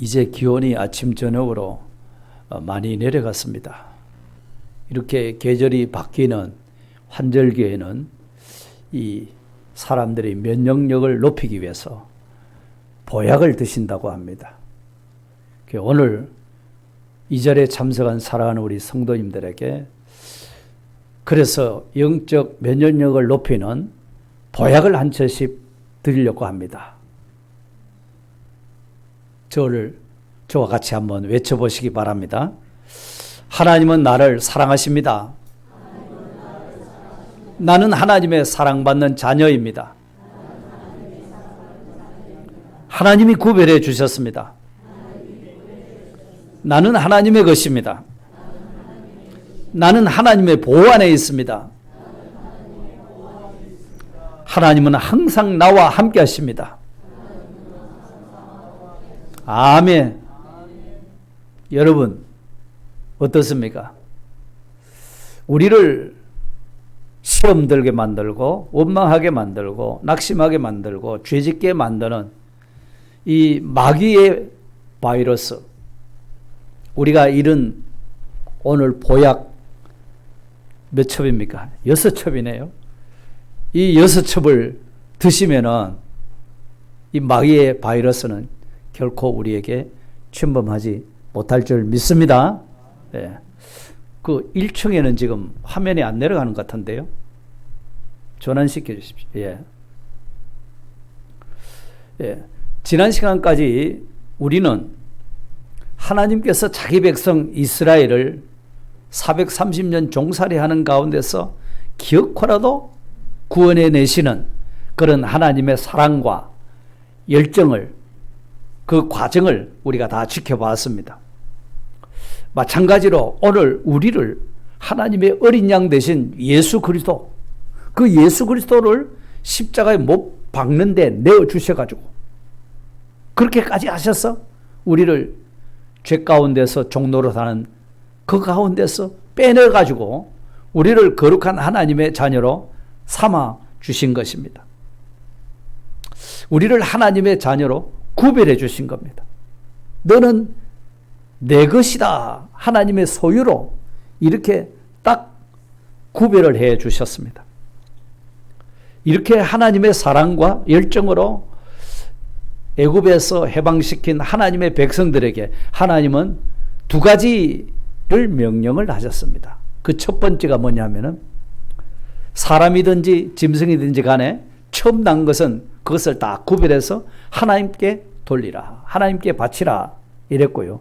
이제 기온이 아침 저녁으로 많이 내려갔습니다. 이렇게 계절이 바뀌는 환절기에는 이 사람들이 면역력을 높이기 위해서 보약을 드신다고 합니다. 오늘 이 자리에 참석한 사랑하는 우리 성도님들에게 그래서 영적 면역력을 높이는 보약을 한 처씩 드리려고 합니다. 저와 같이 한번 외쳐보시기 바랍니다. 하나님은 나를 사랑하십니다. 나는 하나님의 사랑받는 자녀입니다. 하나님이 구별해 주셨습니다. 나는 하나님의 것입니다. 나는 하나님의 보호 안에 있습니다. 하나님은 항상 나와 함께 하십니다. 아멘. 여러분 어떻습니까? 우리를 시험 들게 만들고 원망하게 만들고 낙심하게 만들고 죄짓게 만드는 이 마귀의 바이러스, 우리가 잃은 오늘 보약 몇 첩입니까? 6첩이네요. 이 6첩을 드시면은 이 마귀의 바이러스는 결코 우리에게 침범하지 못할 줄 믿습니다. 네. 그 1층에는 지금 화면이 안 내려가는 것 같은데요. 전환시켜 주십시오. 예. 예. 지난 시간까지 우리는 하나님께서 자기 백성 이스라엘을 430년 종살이하는 가운데서 기어코라도 구원해 내시는 그런 하나님의 사랑과 열정을, 그 과정을 우리가 다 지켜봤습니다. 마찬가지로 오늘 우리를 하나님의 어린 양 되신 예수 그리스도, 그 예수 그리스도를 십자가에 못 박는데 내어주셔가지고 그렇게까지 하셔서 우리를 죄 가운데서 종로로 사는 그 가운데서 빼내가지고 우리를 거룩한 하나님의 자녀로 삼아 주신 것입니다. 우리를 하나님의 자녀로 구별해 주신 겁니다. 너는 내 것이다. 하나님의 소유로 이렇게 딱 구별을 해 주셨습니다. 이렇게 하나님의 사랑과 열정으로 애굽에서 해방시킨 하나님의 백성들에게 하나님은 두 가지를 명령을 하셨습니다. 그 첫 번째가 뭐냐면은 사람이든지 짐승이든지 간에 처음 난 것은 그것을 다 구별해서 하나님께 돌리라. 하나님께 바치라. 이랬고요.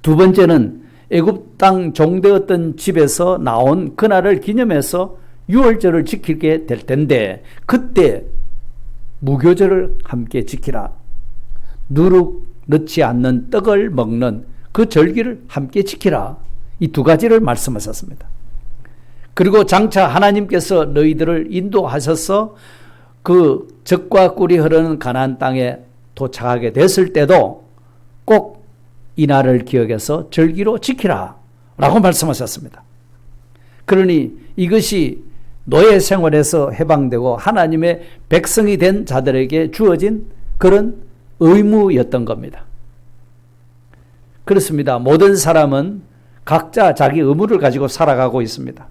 두 번째는 애굽 땅 종되었던 집에서 나온 그날을 기념해서 유월절을 지키게 될 텐데 그때 무교절을 함께 지키라. 누룩 넣지 않는 떡을 먹는 그 절기를 함께 지키라. 이 두 가지를 말씀하셨습니다. 그리고 장차 하나님께서 너희들을 인도하셔서 그 젖과 꿀이 흐르는 가나안 땅에 도착하게 됐을 때도 꼭 이날을 기억해서 절기로 지키라 라고 말씀하셨습니다. 그러니 이것이 노예 생활에서 해방되고 하나님의 백성이 된 자들에게 주어진 그런 의무였던 겁니다. 그렇습니다. 모든 사람은 각자 자기 의무를 가지고 살아가고 있습니다.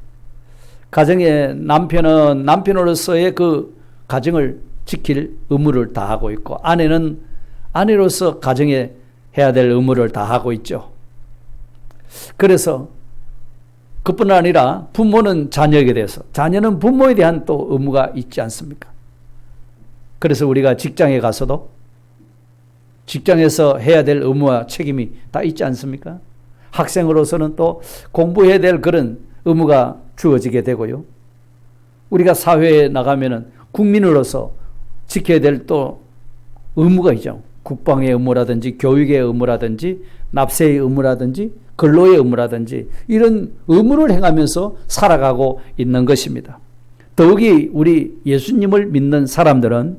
가정의 남편은 남편으로서의 그 가정을 지킬 의무를 다하고 있고 아내는 아내로서 가정에 해야 될 의무를 다하고 있죠. 그래서 그뿐 아니라 부모는 자녀에게 대해서, 자녀는 부모에 대한 또 의무가 있지 않습니까? 그래서 우리가 직장에 가서도 직장에서 해야 될 의무와 책임이 다 있지 않습니까? 학생으로서는 또 공부해야 될 그런 의무가 주어지게 되고요. 우리가 사회에 나가면은 국민으로서 지켜야 될 또 의무가 있죠. 국방의 의무라든지 교육의 의무라든지 납세의 의무라든지 근로의 의무라든지 이런 의무를 행하면서 살아가고 있는 것입니다. 더욱이 우리 예수님을 믿는 사람들은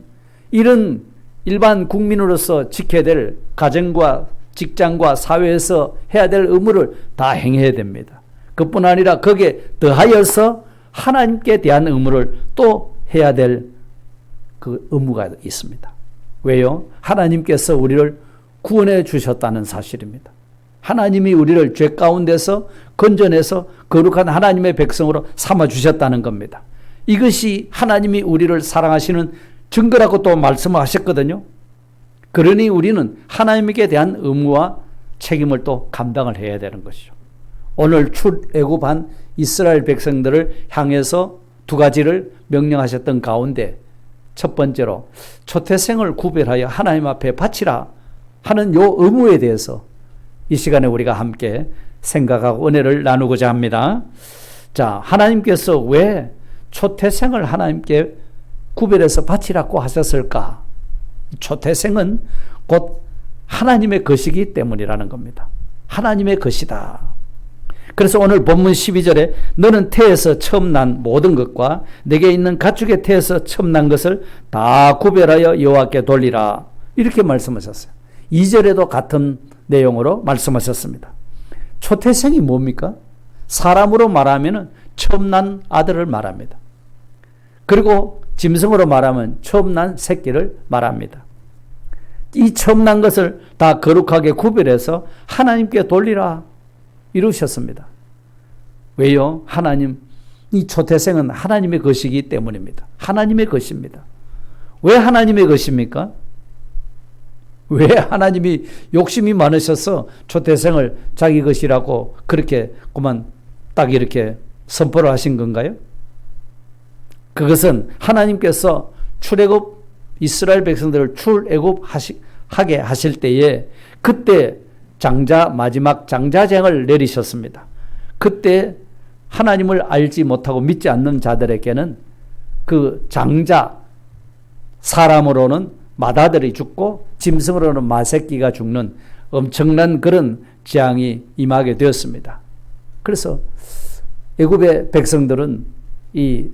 이런 일반 국민으로서 지켜야 될 가정과 직장과 사회에서 해야 될 의무를 다 행해야 됩니다. 그뿐 아니라 거기에 더하여서 하나님께 대한 의무를 또 해야 될 그 의무가 있습니다. 왜요? 하나님께서 우리를 구원해 주셨다는 사실입니다. 하나님이 우리를 죄 가운데서 건져내서 거룩한 하나님의 백성으로 삼아 주셨다는 겁니다. 이것이 하나님이 우리를 사랑하시는 증거라고 또 말씀하셨거든요. 그러니 우리는 하나님께 대한 의무와 책임을 또 감당을 해야 되는 것이죠. 오늘 출애굽한 이스라엘 백성들을 향해서 두 가지를 명령하셨던 가운데 첫 번째로 초태생을 구별하여 하나님 앞에 바치라 하는 요 의무에 대해서 이 시간에 우리가 함께 생각하고 은혜를 나누고자 합니다. 자, 하나님께서 왜 초태생을 하나님께 구별해서 바치라고 하셨을까? 초태생은 곧 하나님의 것이기 때문이라는 겁니다. 하나님의 것이다. 그래서 오늘 본문 12절에 너는 태에서 처음 난 모든 것과 내게 있는 가축의 태에서 처음 난 것을 다 구별하여 여호와께 돌리라. 이렇게 말씀하셨어요. 2절에도 같은 내용으로 말씀하셨습니다. 초태생이 뭡니까? 사람으로 말하면 처음 난 아들을 말합니다. 그리고 짐승으로 말하면 처음 난 새끼를 말합니다. 이 처음 난 것을 다 거룩하게 구별해서 하나님께 돌리라 이루셨습니다. 왜요? 이 초태생은 하나님의 것이기 때문입니다. 하나님의 것입니다. 왜 하나님의 것입니까? 왜 하나님이 욕심이 많으셔서 초태생을 자기 것이라고 그렇게 그만 딱 이렇게 선포를 하신 건가요? 그것은 하나님께서 출애굽 이스라엘 백성들을 출애굽하게 하실 때에 그때 마지막 장자쟁을 내리셨습니다. 그때 하나님을 알지 못하고 믿지 않는 자들에게는 그 장자 사람으로는 맏아들이 죽고 짐승으로는 맏새끼가 죽는 엄청난 그런 재앙이 임하게 되었습니다. 그래서 애굽의 백성들은 이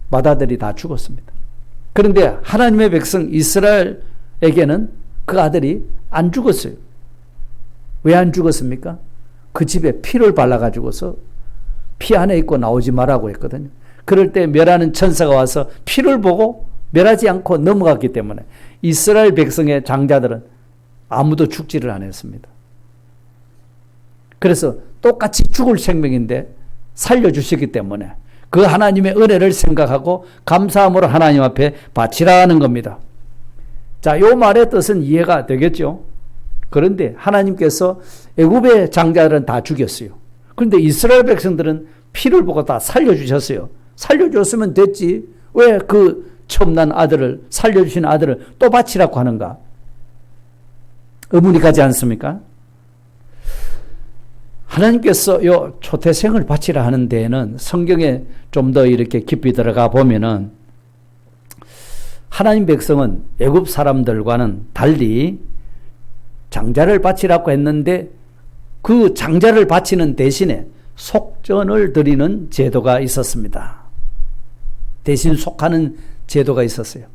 맏아들이 다 죽었습니다. 그런데 하나님의 백성 이스라엘에게는 그 아들이 안 죽었어요. 왜 안 죽었습니까? 그 집에 피를 발라가지고서 피 안에 있고 나오지 말라고 했거든요. 그럴 때 멸하는 천사가 와서 피를 보고 멸하지 않고 넘어갔기 때문에 이스라엘 백성의 장자들은 아무도 죽지를 않았습니다. 그래서 똑같이 죽을 생명인데 살려주시기 때문에 그 하나님의 은혜를 생각하고 감사함으로 하나님 앞에 바치라는 겁니다. 자, 요 말의 뜻은 이해가 되겠죠? 그런데 하나님께서 애굽의 장자들은 다 죽였어요. 그런데 이스라엘 백성들은 피를 보고 다 살려주셨어요. 살려줬으면 됐지. 왜 그 처음 난 아들을, 살려주신 아들을 또 바치라고 하는가? 의문이 가지 않습니까? 하나님께서 요 초태생을 바치라 하는 데에는 성경에 좀 더 이렇게 깊이 들어가 보면은 하나님 백성은 애굽 사람들과는 달리 장자를 바치라고 했는데 그 장자를 바치는 대신에 속전을 드리는 제도가 있었습니다. 대신 속하는 제도가 있었어요.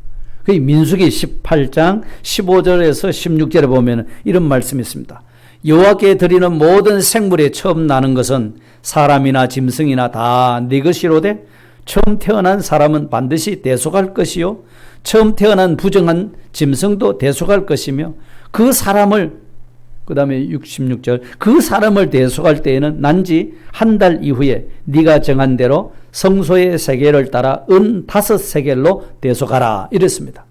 그 민수기 18장 15절에서 16절에 보면 이런 말씀이 있습니다. 여호와께 드리는 모든 생물에 처음 나는 것은 사람이나 짐승이나 다 네 것이로되 처음 태어난 사람은 반드시 대속할 것이요 처음 태어난 부정한 짐승도 대속할 것이며 그 사람을 그 다음에 66절 그 사람을 대속할 때에는 난지 한 달 이후에 네가 정한 대로 성소의 세겔을 따라 은 5세겔로 대속하라 이랬습니다.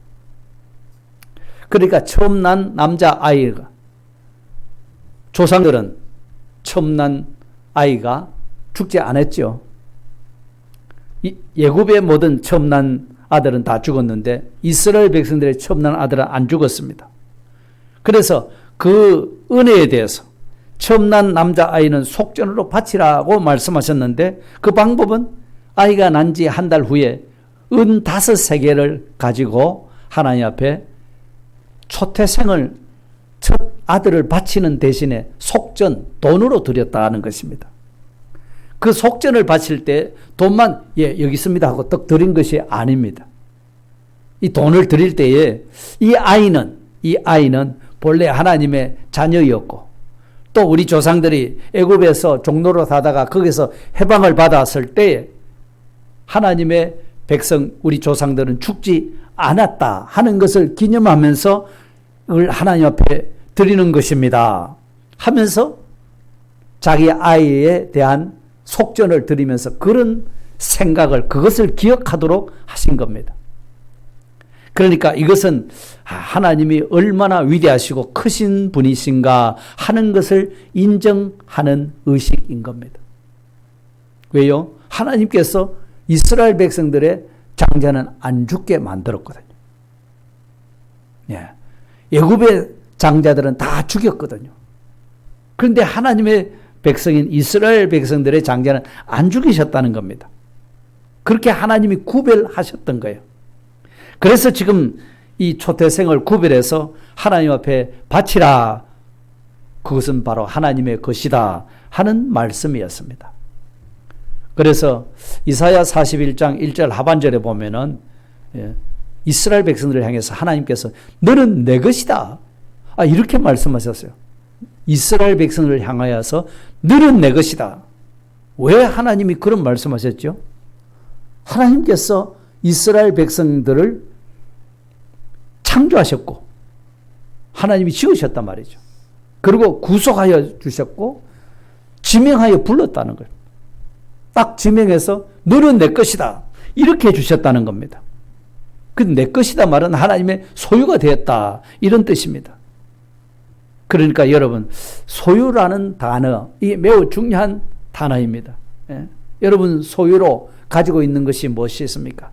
그러니까 처음 난 남자 아이가 조상들은 처음 난 아이가 죽지 않았죠. 예굽의 모든 처음 난 아들은 다 죽었는데 이스라엘 백성들의 처음 난 아들은 안 죽었습니다. 그래서 그 은혜에 대해서 처음 난 남자아이는 속전으로 바치라고 말씀하셨는데 그 방법은 아이가 난 지 한 달 후에 은 5세겔을 가지고 하나님 앞에 초태생을 첫 아들을 바치는 대신에 속전, 돈으로 드렸다는 것입니다. 그 속전을 바칠 때 돈만 여기 있습니다 하고 떡 드린 것이 아닙니다. 이 돈을 드릴 때에 이 아이는 본래 하나님의 자녀였고 또 우리 조상들이 애굽에서 종로로 사다가 거기서 해방을 받았을 때 하나님의 백성 우리 조상들은 죽지 않았다 하는 것을 기념하면서 하나님 앞에 드리는 것입니다 하면서 자기 아이에 대한 속전을 드리면서 그런 생각을, 그것을 기억하도록 하신 겁니다. 그러니까 이것은 하나님이 얼마나 위대하시고 크신 분이신가 하는 것을 인정하는 의식인 겁니다. 왜요? 하나님께서 이스라엘 백성들의 장자는 안 죽게 만들었거든요. 예. 애굽의 장자들은 다 죽였거든요. 그런데 하나님의 백성인 이스라엘 백성들의 장자는 안 죽이셨다는 겁니다. 그렇게 하나님이 구별하셨던 거예요. 그래서 지금 이 초태생을 구별해서 하나님 앞에 바치라. 그것은 바로 하나님의 것이다 하는 말씀이었습니다. 그래서 이사야 41장 1절 하반절에 보면은 이스라엘 백성들을 향해서 하나님께서 너는 내 것이다. 이렇게 말씀하셨어요. 이스라엘 백성을 향하여서 너는 내 것이다. 왜 하나님이 그런 말씀하셨죠? 하나님께서 이스라엘 백성들을 창조하셨고 하나님이 지으셨단 말이죠. 그리고 구속하여 주셨고 지명하여 불렀다는 거예요. 딱 지명해서 너는 내 것이다. 이렇게 해주셨다는 겁니다. 그 내 것이다 말은 하나님의 소유가 되었다. 이런 뜻입니다. 그러니까 여러분, 소유라는 단어, 이게 매우 중요한 단어입니다. 예? 여러분 소유로 가지고 있는 것이 무엇이 있습니까?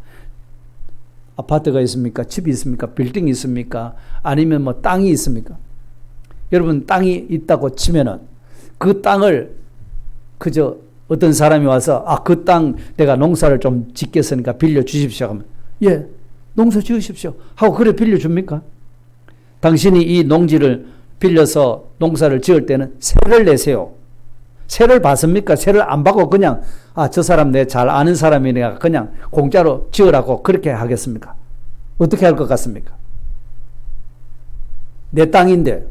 아파트가 있습니까? 집이 있습니까? 빌딩이 있습니까? 아니면 뭐 땅이 있습니까? 여러분 땅이 있다고 치면은 그 땅을 그저 어떤 사람이 와서 그 땅 내가 농사를 좀 짓겠으니까 빌려주십시오 하면 예, 농사 지으십시오 하고 그래 빌려줍니까? 당신이 이 농지를 빌려서 농사를 지을 때는 세를 내세요. 세를 받습니까? 세를 안 받고 그냥 저 사람 내 잘 아는 사람이니까 그냥 공짜로 지으라고 그렇게 하겠습니까? 어떻게 할 것 같습니까? 내 땅인데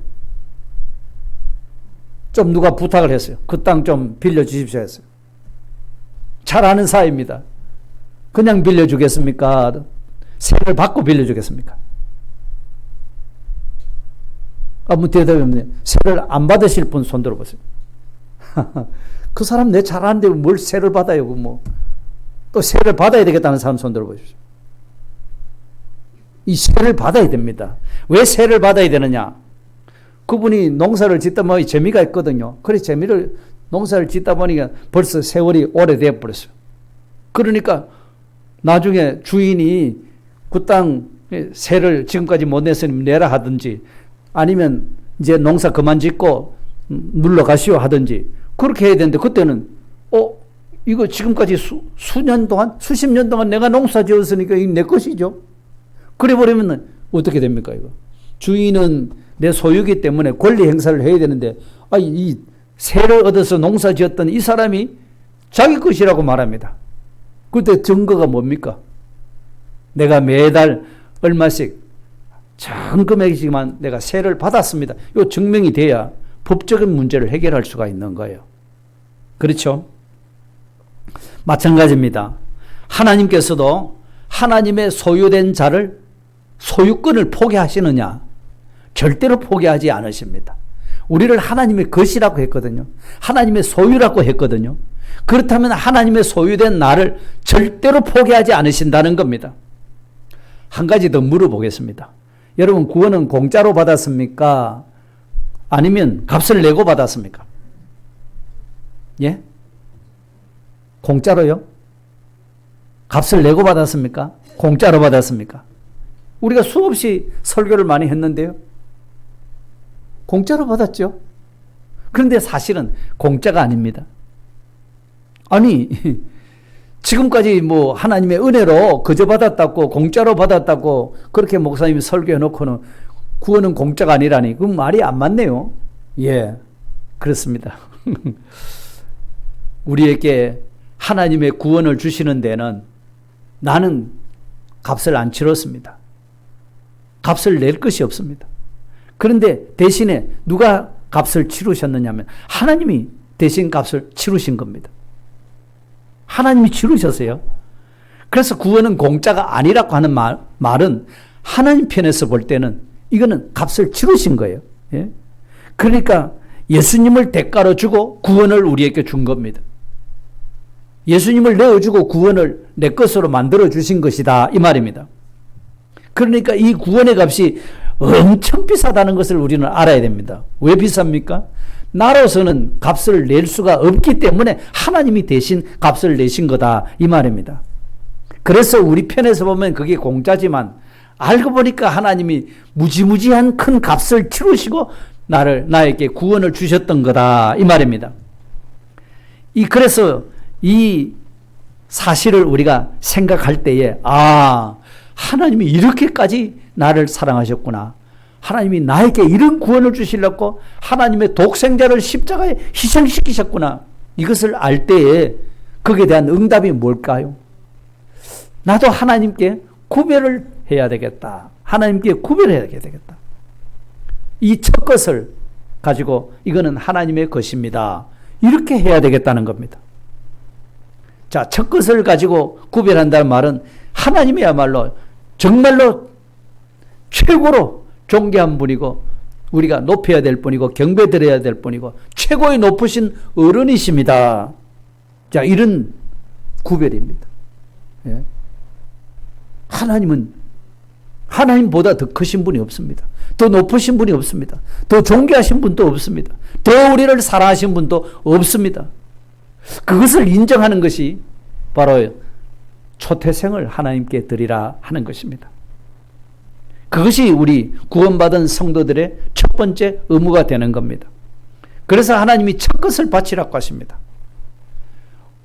좀 누가 부탁을 했어요. 그 땅 좀 빌려주십시오 했어요. 잘 아는 사이입니다. 그냥 빌려주겠습니까? 세를 받고 빌려주겠습니까? 아무 대답이 없네요. 세를 안 받으실 분 손 들어보세요. 그 사람 내 잘 아는데 뭘 세를 받아요? 또 세를 받아야 되겠다는 사람 손 들어보십시오. 이 세를 받아야 됩니다. 왜 세를 받아야 되느냐? 그분이 농사를 짓다 보니 재미가 있거든요. 그래서 농사를 짓다 보니까 벌써 세월이 오래되어 버렸어요. 그러니까 나중에 주인이 그 땅 세를 지금까지 못 냈으니 내라 하든지 아니면 이제 농사 그만 짓고 눌러 가시오 하든지 그렇게 해야 되는데 그때는 이거 지금까지 수년 동안 수십 년 동안 내가 농사 지었으니까 이게 내 것이죠. 그래 버리면 어떻게 됩니까 이거? 주인은 내 소유기 때문에 권리 행사를 해야 되는데 이 세를 얻어서 농사 지었던 이 사람이 자기 것이라고 말합니다. 그때 증거가 뭡니까? 내가 매달 얼마씩 전 금액이지만 내가 세를 받았습니다. 이 증명이 돼야 법적인 문제를 해결할 수가 있는 거예요. 그렇죠? 마찬가지입니다. 하나님께서도 하나님의 소유된 자를 소유권을 포기하시느냐? 절대로 포기하지 않으십니다. 우리를 하나님의 것이라고 했거든요. 하나님의 소유라고 했거든요. 그렇다면 하나님의 소유된 나를 절대로 포기하지 않으신다는 겁니다. 한 가지 더 물어보겠습니다. 여러분 구원은 공짜로 받았습니까? 아니면 값을 내고 받았습니까? 예? 공짜로요? 값을 내고 받았습니까? 공짜로 받았습니까? 우리가 수없이 설교를 많이 했는데요. 공짜로 받았죠. 그런데 사실은 공짜가 아닙니다. 아니 지금까지 하나님의 은혜로 그저 받았다고 공짜로 받았다고 그렇게 목사님이 설교해 놓고는 구원은 공짜가 아니라니 그건 말이 안 맞네요. 예, 그렇습니다. 우리에게 하나님의 구원을 주시는 데는 나는 값을 안 치렀습니다. 값을 낼 것이 없습니다. 그런데 대신에 누가 값을 치르셨느냐면 하나님이 대신 값을 치르신 겁니다. 하나님이 치르셨어요. 그래서 구원은 공짜가 아니라고 하는 말은 하나님 편에서 볼 때는 이거는 값을 치르신 거예요. 예? 그러니까 예수님을 대가로 주고 구원을 우리에게 준 겁니다. 예수님을 내어주고 구원을 내 것으로 만들어 주신 것이다 이 말입니다. 그러니까 이 구원의 값이 엄청 비싸다는 것을 우리는 알아야 됩니다. 왜 비쌉니까? 나로서는 값을 낼 수가 없기 때문에 하나님이 대신 값을 내신 거다 이 말입니다. 그래서 우리 편에서 보면 그게 공짜지만 알고 보니까 하나님이 무지무지한 큰 값을 치르시고 나에게 구원을 주셨던 거다 이 말입니다. 그래서 이 사실을 우리가 생각할 때에 하나님이 이렇게까지 나를 사랑하셨구나. 하나님이 나에게 이런 구원을 주시려고 하나님의 독생자를 십자가에 희생시키셨구나. 이것을 알 때에 거기에 대한 응답이 뭘까요? 나도 하나님께 구별을 해야 되겠다. 하나님께 구별해야 되겠다. 이 첫 것을 가지고 이거는 하나님의 것입니다. 이렇게 해야 되겠다는 겁니다. 자, 첫 것을 가지고 구별한다는 말은 하나님이야말로 정말로 최고로 존귀한 분이고 우리가 높여야 될 분이고 경배드려야 될 분이고 최고의 높으신 어른이십니다. 자, 이런 구별입니다. 예. 하나님보다 더 크신 분이 없습니다. 더 높으신 분이 없습니다. 더 존귀하신 분도 없습니다. 더 우리를 사랑하신 분도 없습니다. 그것을 인정하는 것이 바로 초태생을 하나님께 드리라 하는 것입니다. 그것이 우리 구원받은 성도들의 첫 번째 의무가 되는 겁니다. 그래서 하나님이 첫 것을 바치라고 하십니다.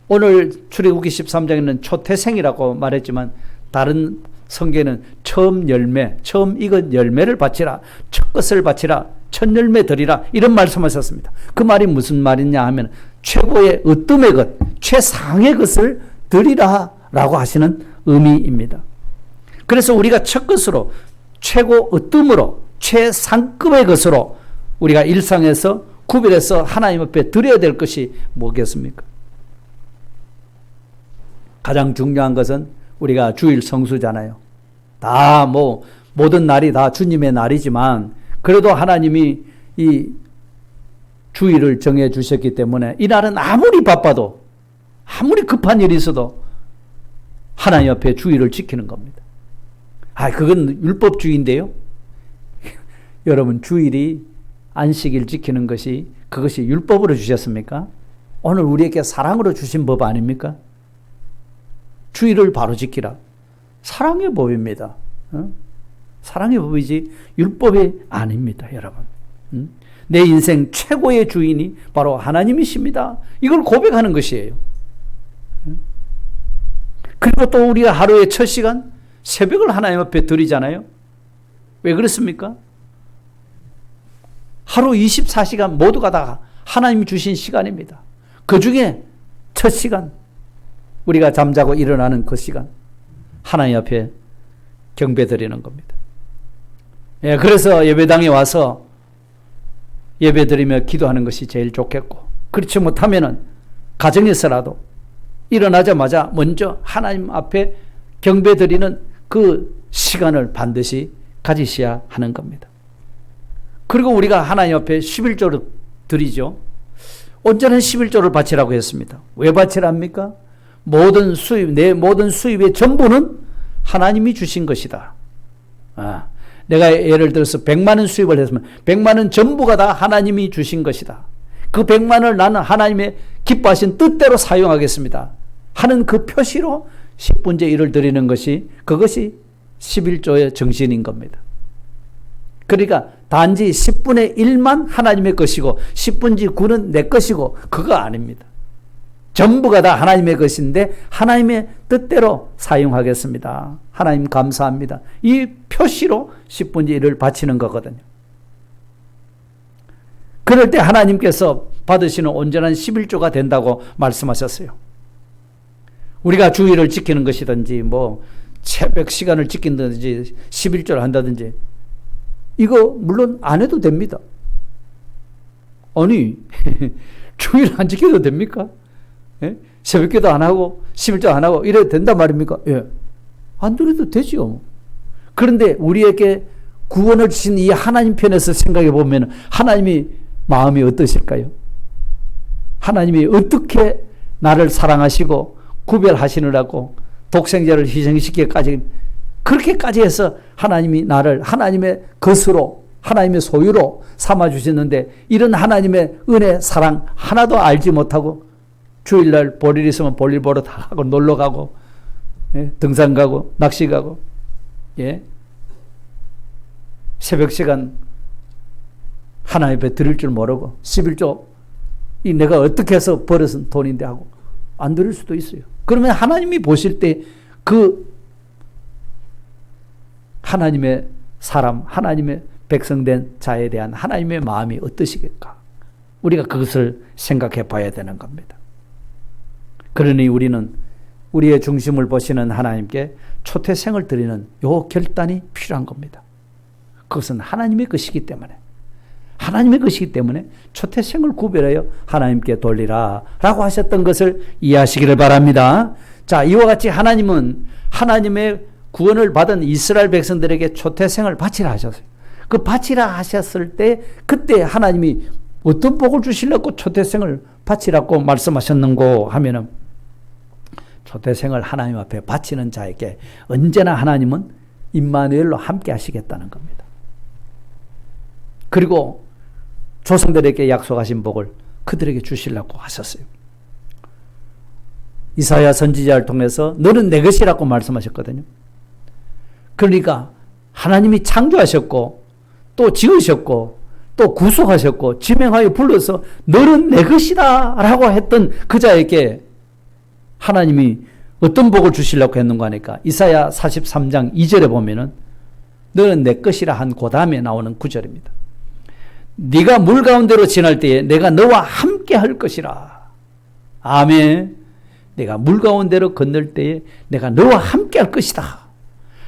오늘 출애굽기 13장에는 초태생이라고 말했지만 다른 성경에는 처음 열매, 처음 익은 열매를 바치라, 첫 것을 바치라, 첫 열매 드리라 이런 말씀하셨습니다. 그 말이 무슨 말이냐 하면 최고의 으뜸의 것, 최상의 것을 드리라 라고 하시는 의미입니다. 그래서 우리가 첫 것으로 최고 으뜸으로 최상급의 것으로 우리가 일상에서 구별해서 하나님 앞에 드려야 될 것이 뭐겠습니까? 가장 중요한 것은 우리가 주일 성수잖아요. 모든 날이 다 주님의 날이지만 그래도 하나님이 이 주일을 정해 주셨기 때문에 이 날은 아무리 바빠도 아무리 급한 일이 있어도 하나님 앞에 주일을 지키는 겁니다. 그건 율법주의인데요. 여러분, 주일이 안식일 지키는 그것이 율법으로 주셨습니까? 오늘 우리에게 사랑으로 주신 법 아닙니까? 주일을 바로 지키라. 사랑의 법입니다. 사랑의 법이지 율법이 아닙니다, 여러분. 내 인생 최고의 주인이 바로 하나님이십니다. 이걸 고백하는 것이에요. 그리고 또 우리가 하루의 첫 시간 새벽을 하나님 앞에 드리잖아요. 왜 그렇습니까? 하루 24시간 모두가 다 하나님이 주신 시간입니다. 그 중에 첫 시간, 우리가 잠자고 일어나는 그 시간, 하나님 앞에 경배 드리는 겁니다. 그래서 예배당에 와서 예배 드리며 기도하는 것이 제일 좋겠고, 그렇지 못하면은 가정에서라도 일어나자마자 먼저 하나님 앞에 경배 드리는 그 시간을 반드시 가지셔야 하는 겁니다. 그리고 우리가 하나님 앞에 11조를 드리죠. 온전한 11조를 바치라고 했습니다. 왜 바치랍니까? 내 모든 수입의 전부는 하나님이 주신 것이다. 내가 예를 들어서 100만 원 수입을 했으면 100만 원 전부가 다 하나님이 주신 것이다. 그 100만 원을 나는 하나님의 기뻐하신 뜻대로 사용하겠습니다 하는 그 표시로 10분의 1을 드리는 그것이 11조의 정신인 겁니다. 그러니까 단지 10분의 1만 하나님의 것이고 10분의 9는 내 것이고 그거 아닙니다. 전부가 다 하나님의 것인데 하나님의 뜻대로 사용하겠습니다. 하나님 감사합니다. 이 표시로 10분의 1을 바치는 거거든요. 그럴 때 하나님께서 받으시는 온전한 11조가 된다고 말씀하셨어요. 우리가 주일을 지키는 것이든지 새벽 시간을 지킨다든지 11조를 한다든지 이거 물론 안 해도 됩니다. 아니 주일 안 지켜도 됩니까? 새벽기도 안 하고 11조 안 하고 이래도 된단 말입니까? 안 드려도 되죠. 그런데 우리에게 구원을 주신 이 하나님 편에서 생각해 보면 하나님이 마음이 어떠실까요? 하나님이 어떻게 나를 사랑하시고 구별하시느라고 독생자를 희생시키기까지 그렇게까지 해서 하나님이 나를 하나님의 것으로 하나님의 소유로 삼아주셨는데 이런 하나님의 은혜 사랑 하나도 알지 못하고 주일날 볼일 있으면 볼일 보러 다 가고 놀러 가고 예? 등산 가고 낚시 가고 예? 새벽 시간 하나님 앞에 드릴 줄 모르고 11조 이 내가 어떻게 해서 벌어서 돈인데 하고 안 드릴 수도 있어요. 그러면 하나님이 보실 때 그 하나님의 사람, 하나님의 백성된 자에 대한 하나님의 마음이 어떠시겠까? 우리가 그것을 생각해 봐야 되는 겁니다. 그러니 우리는 우리의 중심을 보시는 하나님께 초태생을 드리는 요 결단이 필요한 겁니다. 그것은 하나님의 것이기 때문에 하나님의 것이기 때문에 초태생을 구별하여 하나님께 돌리라 라고 하셨던 것을 이해하시기를 바랍니다. 자, 이와 같이 하나님은 하나님의 구원을 받은 이스라엘 백성들에게 초태생을 바치라 하셨어요. 그 바치라 하셨을 때 그때 하나님이 어떤 복을 주시려고 초태생을 바치라고 말씀하셨는고 하면은 초태생을 하나님 앞에 바치는 자에게 언제나 하나님은 임마누엘로 함께 하시겠다는 겁니다. 그리고 조상들에게 약속하신 복을 그들에게 주시려고 하셨어요. 이사야 선지자를 통해서 너는 내 것이라고 말씀하셨거든요. 그러니까 하나님이 창조하셨고 또 지으셨고 또 구속하셨고 지명하여 불러서 너는 내 것이다 라고 했던 그 자에게 하나님이 어떤 복을 주시려고 했는가 하니까 이사야 43장 2절에 보면은 너는 내 것이라 한 그 다음에 나오는 구절입니다. 네가 물 가운데로 지날 때에 내가 너와 함께 할 것이라. 아멘. 내가 물 가운데로 건널 때에 내가 너와 함께 할 것이다.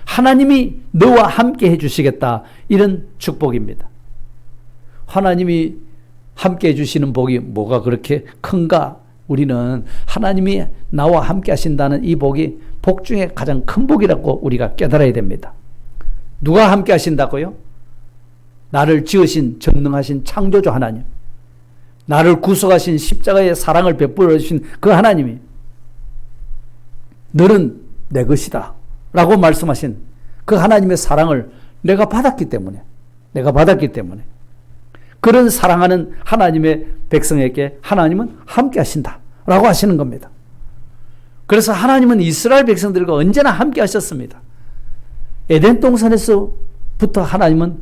하나님이 너와 함께 해주시겠다. 이런 축복입니다. 하나님이 함께 해주시는 복이 뭐가 그렇게 큰가? 우리는 하나님이 나와 함께 하신다는 이 복이 복 중에 가장 큰 복이라고 우리가 깨달아야 됩니다. 누가 함께 하신다고요? 나를 지으신 전능하신 창조주 하나님, 나를 구속하신 십자가의 사랑을 베풀어 주신 그 하나님이 너는 내 것이다 라고 말씀하신 그 하나님의 사랑을 내가 받았기 때문에 그런 사랑하는 하나님의 백성에게 하나님은 함께 하신다 라고 하시는 겁니다. 그래서 하나님은 이스라엘 백성들과 언제나 함께 하셨습니다. 에덴 동산에서부터 하나님은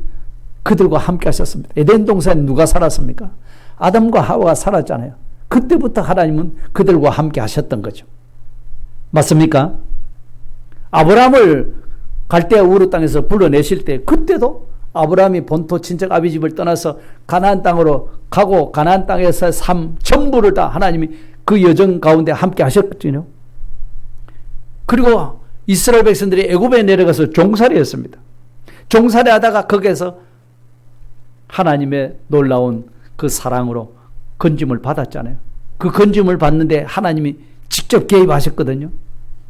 그들과 함께 하셨습니다. 에덴 동산에 누가 살았습니까? 아담과 하와가 살았잖아요. 그때부터 하나님은 그들과 함께 하셨던 거죠. 맞습니까? 아브라함을 갈대아 우르 땅에서 불러내실 때 그때도 아브라함이 본토 친척 아비 집을 떠나서 가나안 땅으로 가고 가나안 땅에서 삶 전부를 다 하나님이 그 여정 가운데 함께 하셨거든요. 그리고 이스라엘 백성들이 애굽에 내려가서 종살이 했습니다. 종살이 하다가 거기에서 하나님의 놀라운 그 사랑으로 건짐을 받았잖아요. 그 건짐을 받는데 하나님이 직접 개입하셨거든요.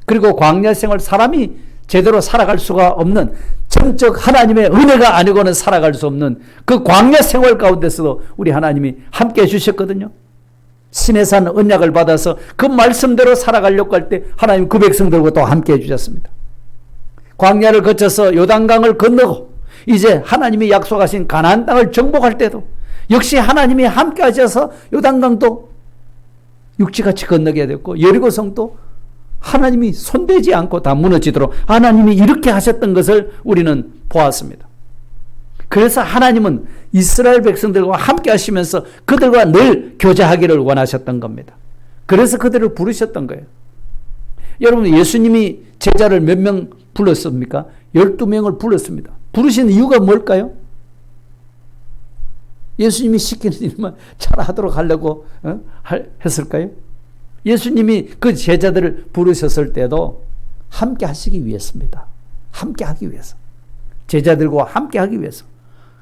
그리고 광야 생활 사람이 제대로 살아갈 수가 없는 전적 하나님의 은혜가 아니고는 살아갈 수 없는 그 광야 생활 가운데서도 우리 하나님이 함께 해주셨거든요. 시내산 언약을 받아서 그 말씀대로 살아가려고 할 때 하나님 그 백성들과 또 함께 해주셨습니다. 광야를 거쳐서 요단강을 건너고 이제 하나님이 약속하신 가나안 땅을 정복할 때도 역시 하나님이 함께 하셔서 요단강도 육지같이 건너게 됐고 여리고성도 하나님이 손대지 않고 다 무너지도록 하나님이 이렇게 하셨던 것을 우리는 보았습니다. 그래서 하나님은 이스라엘 백성들과 함께 하시면서 그들과 늘 교제하기를 원하셨던 겁니다. 그래서 그들을 부르셨던 거예요. 여러분 예수님이 제자를 몇 명 불렀습니까? 12명을 불렀습니다. 부르신 이유가 뭘까요? 예수님이 시키는 일만 잘하도록 하려고 했을까요? 예수님이 그 제자들을 부르셨을 때도 함께 하시기 위해서입니다. 함께 하기 위해서. 제자들과 함께 하기 위해서.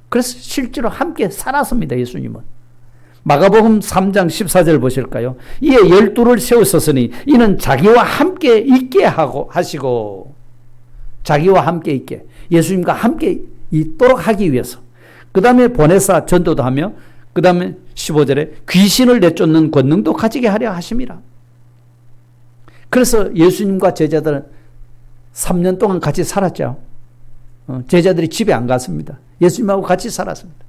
그래서 실제로 함께 살았습니다. 예수님은. 마가복음 3장 14절 보실까요? 이에 12를 세우셨으니 이는 자기와 함께 있게 하시고 자기와 함께 있게 예수님과 함께 있도록 하기 위해서. 그 다음에 보내사 전도도 하며 그 다음에 15절에 귀신을 내쫓는 권능도 가지게 하려 하심이라. 그래서 예수님과 제자들은 3년 동안 같이 살았죠. 제자들이 집에 안 갔습니다. 예수님하고 같이 살았습니다.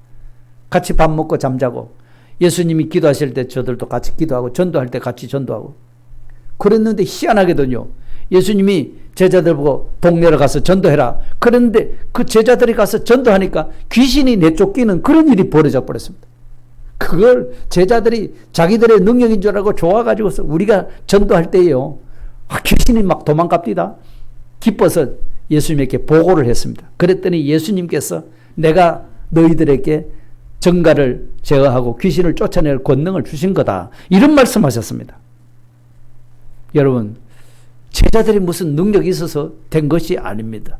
같이 밥 먹고 잠자고 예수님이 기도하실 때 저들도 같이 기도하고 전도할 때 같이 전도하고 그랬는데 희한하게도요. 예수님이 제자들 보고 동네로 가서 전도해라. 그런데 그 제자들이 가서 전도하니까 귀신이 내쫓기는 그런 일이 벌어져 버렸습니다. 그걸 제자들이 자기들의 능력인 줄 알고 좋아가지고서 우리가 전도할 때요. 귀신이 막 도망갑니다. 기뻐서 예수님에게 보고를 했습니다. 그랬더니 예수님께서 내가 너희들에게 정갈을 제어하고 귀신을 쫓아낼 권능을 주신 거다. 이런 말씀하셨습니다. 여러분, 제자들이 무슨 능력이 있어서 된 것이 아닙니다.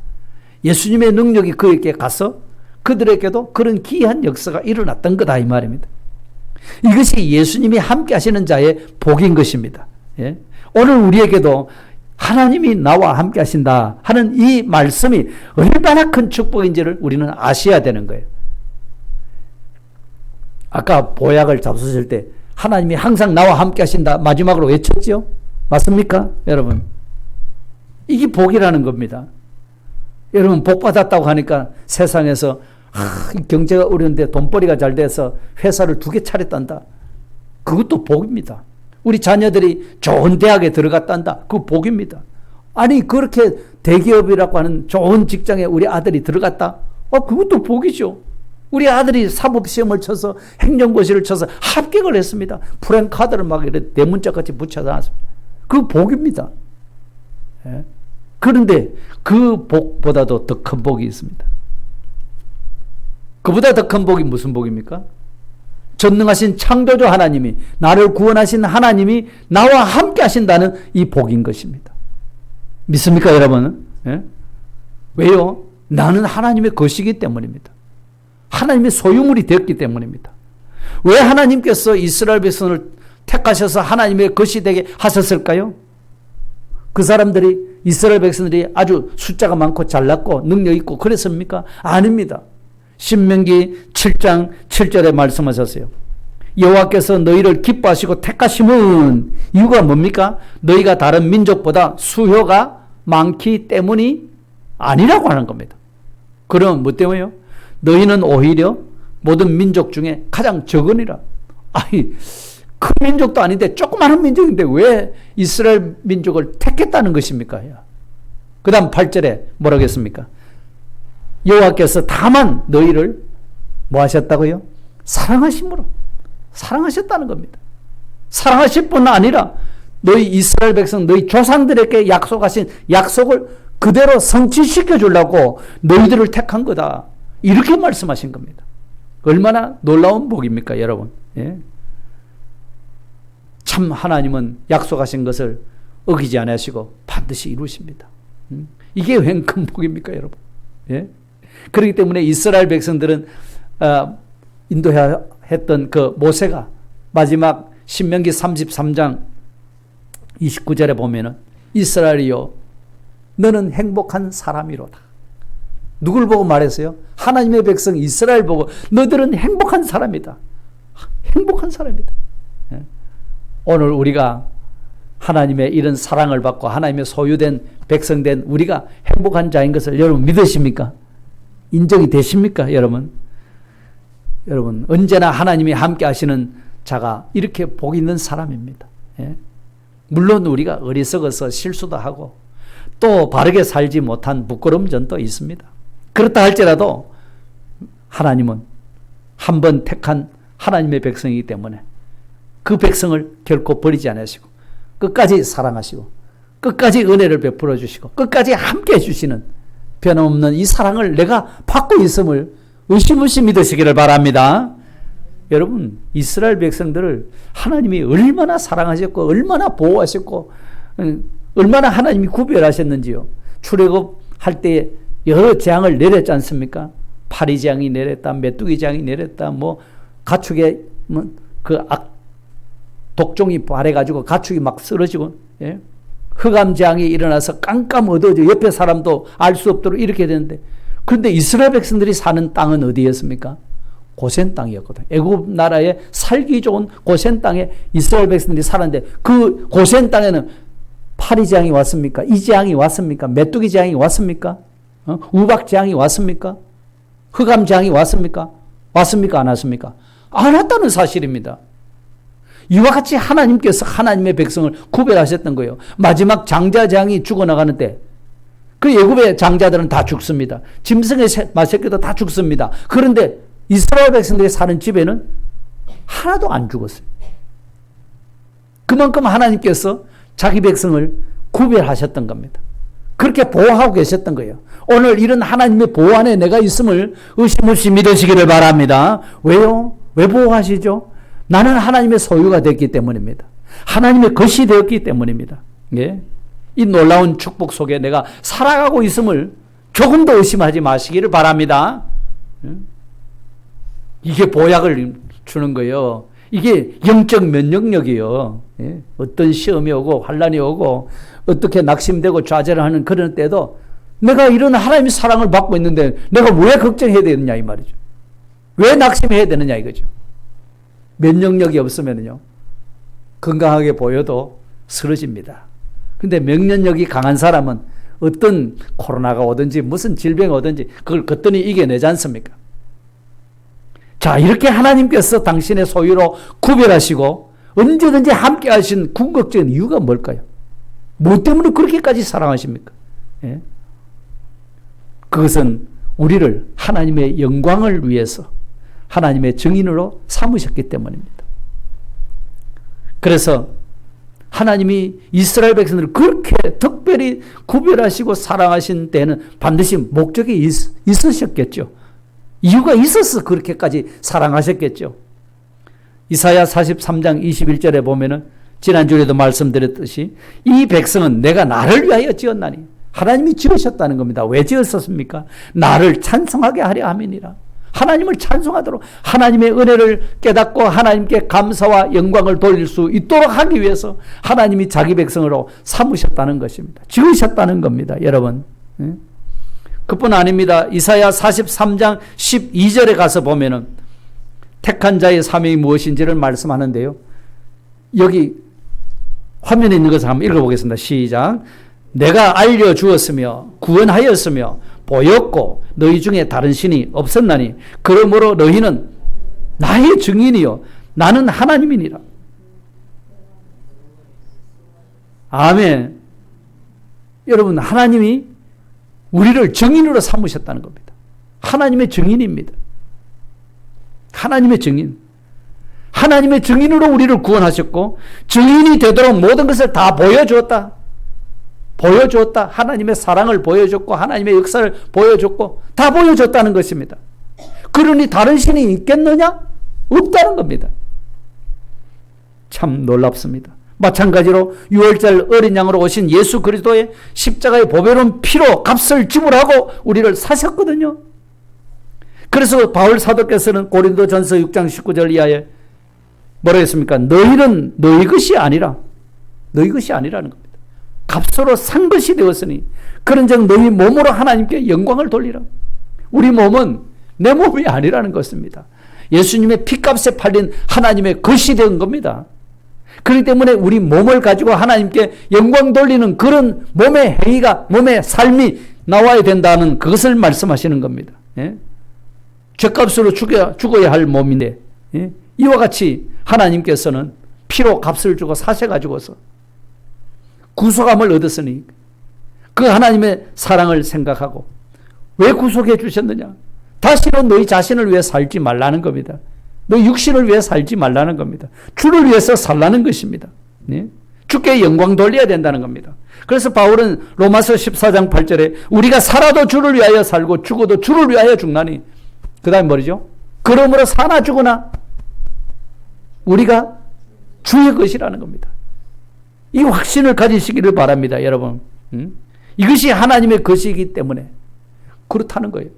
예수님의 능력이 그에게 가서 그들에게도 그런 기이한 역사가 일어났던 거다 이 말입니다. 이것이 예수님이 함께 하시는 자의 복인 것입니다. 예? 오늘 우리에게도 하나님이 나와 함께 하신다 하는 이 말씀이 얼마나 큰 축복인지를 우리는 아셔야 되는 거예요. 아까 보약을 잡수실 때 하나님이 항상 나와 함께 하신다 마지막으로 외쳤죠? 맞습니까? 여러분, 이게 복이라는 겁니다. 여러분, 복 받았다고 하니까 세상에서 경제가 어려운데 돈벌이가 잘 돼서 회사를 2개 차렸단다. 그것도 복입니다. 우리 자녀들이 좋은 대학에 들어갔단다. 그거 복입니다. 아니 그렇게 대기업이라고 하는 좋은 직장에 우리 아들이 들어갔다. 그것도 복이죠. 우리 아들이 사법시험을 쳐서 행정고시를 쳐서 합격을 했습니다. 프랭카드를 막 이렇게 대문짝같이 붙여놨습니다. 그 복입니다. 예? 그런데 그 복보다도 더 큰 복이 있습니다. 그보다 더 큰 복이 무슨 복입니까? 전능하신 창조주 하나님이, 나를 구원하신 하나님이 나와 함께 하신다는 이 복인 것입니다. 믿습니까, 여러분? 예? 왜요? 나는 하나님의 것이기 때문입니다. 하나님의 소유물이 되었기 때문입니다. 왜 하나님께서 이스라엘 백성을 택하셔서 하나님의 것이 되게 하셨을까요? 그 사람들이, 이스라엘 백성들이 아주 숫자가 많고 잘났고 능력 있고 그랬습니까? 아닙니다. 신명기 7장 7절에 말씀하셨어요. 여호와께서 너희를 기뻐하시고 택하심은 이유가 뭡니까? 너희가 다른 민족보다 수효가 많기 때문이 아니라고 하는 겁니다. 그럼 뭐 때문에요? 너희는 오히려 모든 민족 중에 가장 적으니라. 아니, 큰 민족도 아닌데 조그마한 민족인데 왜 이스라엘 민족을 택했다는 것입니까? 그 다음 8절에 뭐라고 했습니까? 여호와께서 다만 너희를 뭐 하셨다고요? 사랑하심으로 사랑하셨다는 겁니다. 사랑하실 뿐 아니라 너희 이스라엘 백성, 너희 조상들에게 약속하신 약속을 그대로 성취시켜 주려고 너희들을 택한 거다. 이렇게 말씀하신 겁니다. 얼마나 놀라운 복입니까, 여러분? 예? 참 하나님은 약속하신 것을 어기지 않으시고 반드시 이루십니다. 이게 웬 큰 복입니까, 여러분? 예? 그렇기 때문에 이스라엘 백성들은 인도해야 했던 그 모세가 마지막 신명기 33장 29절에 보면은 이스라엘이여 너는 행복한 사람이로다. 누굴 보고 말했어요? 하나님의 백성 이스라엘 보고 너들은 행복한 사람이다. 행복한 사람이다. 예? 오늘 우리가 하나님의 이런 사랑을 받고 하나님의 소유된 백성된 우리가 행복한 자인 것을 여러분 믿으십니까? 인정이 되십니까, 여러분? 여러분, 언제나 하나님이 함께 하시는 자가 이렇게 복 있는 사람입니다. 예? 물론 우리가 어리석어서 실수도 하고 또 바르게 살지 못한 부끄러운 점도 있습니다. 그렇다 할지라도 하나님은 한 번 택한 하나님의 백성이기 때문에 그 백성을 결코 버리지 않으시고 끝까지 사랑하시고 끝까지 은혜를 베풀어 주시고 끝까지 함께 해주시는 변함없는 이 사랑을 내가 받고 있음을 의심 없이 믿으시기를 바랍니다. 여러분, 이스라엘 백성들을 하나님이 얼마나 사랑하셨고 얼마나 보호하셨고 얼마나 하나님이 구별하셨는지요. 출애굽할 때 여러 재앙을 내렸지 않습니까? 파리 재앙이 내렸다, 메뚜기 재앙이 내렸다, 뭐 가축에 그 독종이 발해가지고 가축이 막 쓰러지고, 예? 흑암 재앙이 일어나서 깜깜 어두워져 옆에 사람도 알 수 없도록 이렇게 되는데 그런데 이스라엘 백성들이 사는 땅은 어디였습니까? 고센 땅이었거든. 애굽 나라에 살기 좋은 고센 땅에 이스라엘 백성들이 살았는데 그 고센 땅에는 파리재앙이 왔습니까? 이재앙이 왔습니까? 메뚜기 재앙이 왔습니까? 우박 재앙이 왔습니까? 흑암 재앙이 왔습니까? 왔습니까? 안 왔습니까? 안 왔다는 사실입니다. 이와 같이 하나님께서 하나님의 백성을 구별하셨던 거예요. 마지막 장자 재앙이 죽어나가는데 그 애굽의 장자들은 다 죽습니다. 짐승의 새끼도 다 죽습니다. 그런데 이스라엘 백성들이 사는 집에는 하나도 안 죽었어요. 그만큼 하나님께서 자기 백성을 구별하셨던 겁니다. 그렇게 보호하고 계셨던 거예요. 오늘 이런 하나님의 보호 안에 내가 있음을 의심 없이 믿으시기를 바랍니다. 왜요? 왜 보호하시죠? 나는 하나님의 소유가 됐기 때문입니다. 하나님의 것이 되었기 때문입니다. 예? 이 놀라운 축복 속에 내가 살아가고 있음을 조금도 의심하지 마시기를 바랍니다. 이게 보약을 주는 거예요. 이게 영적 면역력이요. 예? 어떤 시험이 오고 환란이 오고 어떻게 낙심되고 좌절하는 그런 때도 내가 이런 하나님의 사랑을 받고 있는데 내가 왜 걱정해야 되느냐 이 말이죠. 왜 낙심해야 되느냐 이거죠. 면역력이 없으면요 건강하게 보여도 쓰러집니다. 근데 면역력이 강한 사람은 어떤 코로나가 오든지 무슨 질병이 오든지 그걸 거뜬히 이겨내지 않습니까? 자, 이렇게 하나님께서 당신의 소유로 구별하시고 언제든지 함께 하신 궁극적인 이유가 뭘까요? 뭐 때문에 그렇게까지 사랑하십니까? 예? 그것은 우리를 하나님의 영광을 위해서 하나님의 증인으로 삼으셨기 때문입니다. 그래서 하나님이 이스라엘 백성들을 그렇게 특별히 구별하시고 사랑하신 데는 반드시 목적이 있으셨겠죠. 이유가 있어서 그렇게까지 사랑하셨겠죠. 이사야 43장 21절에 보면은 지난주에도 말씀드렸듯이 이 백성은 내가 나를 위하여 지었나니 하나님이 지으셨다는 겁니다. 왜 지었습니까? 나를 찬송하게 하려 함이니라. 하나님을 찬송하도록 하나님의 은혜를 깨닫고 하나님께 감사와 영광을 돌릴 수 있도록 하기 위해서 하나님이 자기 백성으로 삼으셨다는 것입니다. 지으셨다는 겁니다. 여러분. 그뿐 아닙니다. 이사야 43장 12절에 가서 보면은 택한 자의 사명이 무엇인지를 말씀하는데요. 여기 화면에 있는 것을 한번 읽어보겠습니다. 시작. 내가 알려주었으며 구원하였으며 보였고 너희 중에 다른 신이 없었나니 그러므로 너희는 나의 증인이요 나는 하나님이니라. 아멘. 여러분 하나님이 우리를 증인으로 삼으셨다는 겁니다. 하나님의 증인입니다. 하나님의 증인. 하나님의 증인으로 우리를 구원하셨고 증인이 되도록 모든 것을 다 보여주었다. 보여주었다. 하나님의 사랑을 보여줬고 하나님의 역사를 보여줬고 다 보여줬다는 것입니다. 그러니 다른 신이 있겠느냐? 없다는 겁니다. 참 놀랍습니다. 마찬가지로 6월절 어린 양으로 오신 예수 그리스도의 십자가의 보배로운 피로 값을 지불하고 우리를 사셨거든요. 그래서 바울 사도께서는 고린도전서 6장 19절 이하에 뭐라 했습니까? 너희는 너희 것이 아니라 너희 것이 아니라는 겁니다. 값으로 산 것이 되었으니 그런즉 너희 몸으로 하나님께 영광을 돌리라. 우리 몸은 내 몸이 아니라는 것입니다. 예수님의 피값에 팔린 하나님의 것이 된 겁니다. 그렇기 때문에 우리 몸을 가지고 하나님께 영광 돌리는 그런 몸의 행위가 몸의 삶이 나와야 된다는 그것을 말씀하시는 겁니다. 예? 죄값으로 죽어야 할 몸인데 예? 이와 같이 하나님께서는 피로 값을 주고 사셔가지고서 구속함을 얻었으니 그 하나님의 사랑을 생각하고 왜 구속해 주셨느냐? 다시는 너희 자신을 위해 살지 말라는 겁니다. 너 육신을 위해 살지 말라는 겁니다. 주를 위해서 살라는 것입니다. 네? 주께 영광 돌려야 된다는 겁니다. 그래서 바울은 로마서 14장 8절에 우리가 살아도 주를 위하여 살고 죽어도 주를 위하여 죽나니 그 다음에 뭐죠? 그러므로 사나 죽으나 우리가 주의 것이라는 겁니다. 이 확신을 가지시기를 바랍니다. 여러분. 이것이 하나님의 것이기 때문에 그렇다는 거예요.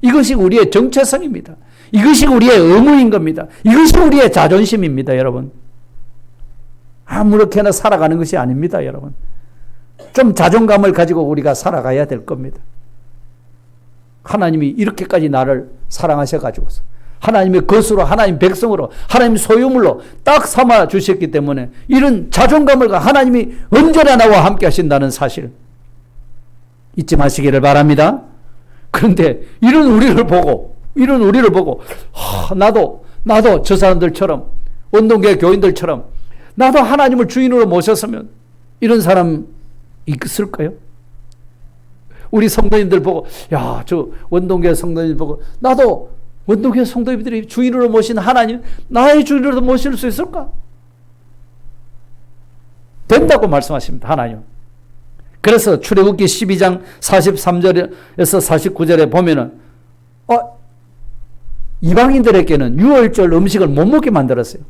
이것이 우리의 정체성입니다. 이것이 우리의 의무인 겁니다. 이것이 우리의 자존심입니다. 여러분. 아무렇게나 살아가는 것이 아닙니다. 여러분. 좀 자존감을 가지고 우리가 살아가야 될 겁니다. 하나님이 이렇게까지 나를 사랑하셔가지고서 하나님의 것으로, 하나님 백성으로, 하나님 소유물로 딱 삼아 주셨기 때문에 이런 자존감을 가 하나님이 언제나 나와 함께 하신다는 사실 잊지 마시기를 바랍니다. 그런데 이런 우리를 보고 나도 저 사람들처럼, 운동계 교인들처럼 나도 하나님을 주인으로 모셨으면, 이런 사람 있을까요? 우리 성도님들 보고, 야, 저 원동교회 성도님들 보고, 나도 원동교회 성도님들이 주인으로 모신 하나님, 나의 주인으로 모실 수 있을까? 된다고 말씀하십니다, 하나님. 그래서 출애굽기 12장 43절에서 49절에 보면은, 이방인들에게는 유월절 음식을 못 먹게 만들었어요.